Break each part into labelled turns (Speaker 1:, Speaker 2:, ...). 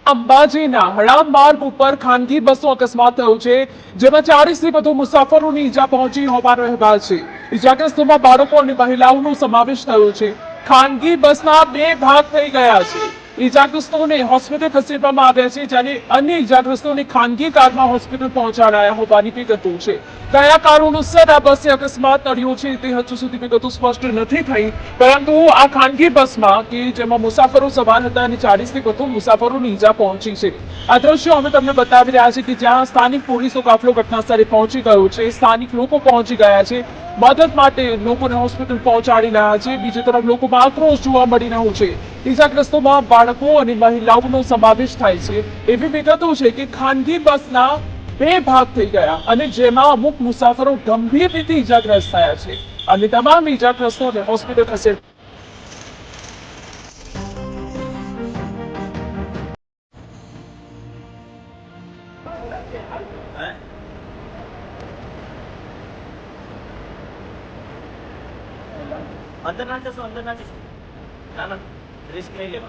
Speaker 1: અંબાજીના હળામ માર્ગ ઉપર ખાનગી બસનો અકસ્માત થયો છે, જેમાં 40થી વધુ મુસાફરોની ઈજા પહોંચી હોવાનો અહેવાલ છે। ઈજાગ્રસ્તોમાં બાળકો અને મહિલાઓનો સમાવેશ થયો છે। ખાનગી બસના 2 ભાગ થઈ ગયા છે। ઈજાગ્રસ્તોને હોસ્પિટલ ખસેડવામાં આવ્યા છે, જ્યારે અન્ય ઈજાગ્રસ્તોને ખાનગી કારમાં હોસ્પિટલ પહોંચાડાયા હોવાની વિગતો છે। કયા કારણોસર આ બસે અકસ્માત નડ્યો છે તે હજુ સુધી વિગતો સ્પષ્ટ નથી થઈ, પરંતુ આ ખાનગી બસમાં કે જેમાં મુસાફરો સવાર હતા અને 40થી વધુ મુસાફરોની ઈજા પહોંચી છે। આ દ્રશ્યો અમે તમને બતાવી રહ્યા છીએ કે જ્યાં સ્થાનિક પોલીસનો કાફલો ઘટનાસ્થળે પહોંચી ગયો છે, સ્થાનિક લોકો પહોંચી ગયા છે, મદદ માટે લોકોને હોસ્પિટલ પહોંચાડી રહ્યા છે। બીજી તરફ લોકોમાં આક્રોશ જોવા મળી રહ્યો છે। ઈજાગ્રસ્તોમાં બાળકો અને મહિલાઓનો સમાવેશ થાય છે। એવી વિગતો છે કે ખાનગી બસના 2 ભાગ થઈ ગયા અને જેમાં અમુક મુસાફરો ગંભીર રીતે ઈજાગ્રસ્ત થયા છે અને તમામ ઈજાગ્રસ્તોને હોસ્પિટલ ખસેડ
Speaker 2: अंदर ना जसो अंदर ना जसो ना ना रिस्क नहीं लेवा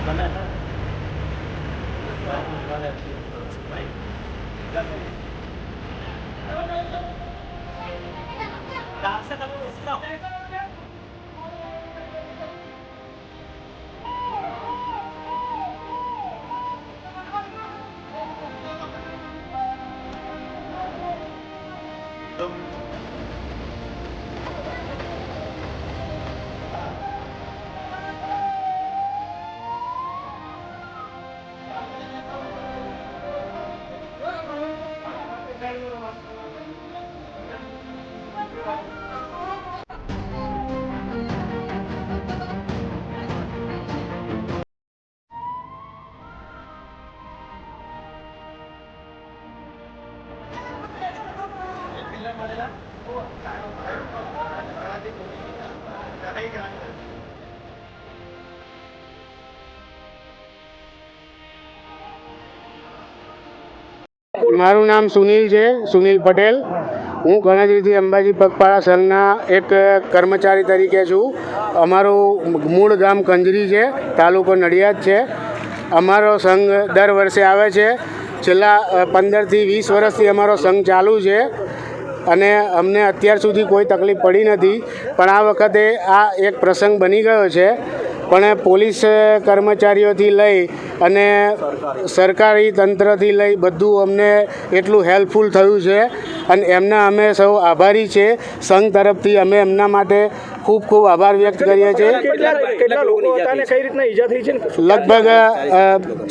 Speaker 2: बना ना डांस से करो इसका
Speaker 3: મારું નામ સુનિલ છે, સુનિલ પટેલ। હું ગણેશજી અંબાજી પગપાળા સંઘના એક કર્મચારી તરીકે છું। અમારું મૂળ ગામ કંજરી છે, તાલુકો નડિયાદ છે। અમારો સંઘ દર વર્ષે આવે છે। છેલ્લા 15થી 20 વર્ષથી અમારો સંઘ ચાલુ છે અને અમને અત્યાર સુધી કોઈ તકલીફ પડી નથી, પણ આ વખતે આ એક પ્રસંગ બની ગયો છે। પણ પોલીસ કર્મચારીઓથી લઈ અને સરકારી તંત્રથી લઈ બધું અમને એટલું હેલ્પફુલ થયું છે અને એમના અમે સૌ આભારી છે। સંઘ તરફથી અમે એમના માટે ખૂબ ખૂબ આભાર વ્યક્ત કરીએ છીએ।
Speaker 4: કેટલા લોકો હતા અને કઈ રીતના ઈજા થઈ છે?
Speaker 3: લગભગ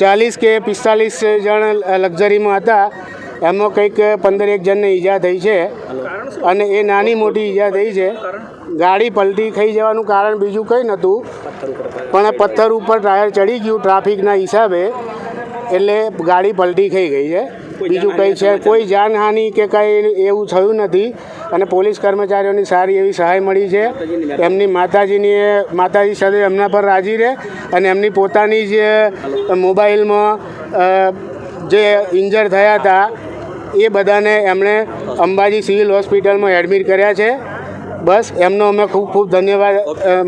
Speaker 3: 40 કે 45 જણ લક્ઝરીમાં હતા, એમાં કંઈક 15-1 જણને ઈજા થઈ છે અને એ નાની મોટી ઈજા થઈ છે। ગાડી પલટી ખાઈ જવાનું કારણ બીજું કંઈ નહોતું, પણ પથ્થર ઉપર ટાયર ચડી ગયું ટ્રાફિકના હિસાબે, એટલે ગાડી પલટી ખાઈ ગઈ છે। બીજું કંઈ છે, કોઈ જાનહાનિ કે કંઈ એવું થયું નથી અને પોલીસ કર્મચારીઓની સારી એવી સહાય મળી છે। એમની માતાજી સાથે એમના પર રાજી રહે અને એમની પોતાની જ મોબાઈલમાં જે ઇન્જર થયા હતા એ બધાને એમણે અંબાજી સિવિલ હોસ્પિટલમાં એડમિટ કર્યા છે। બસ એમનો અમે ખૂબ ખૂબ ધન્યવાદ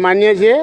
Speaker 3: માનીએ છીએ।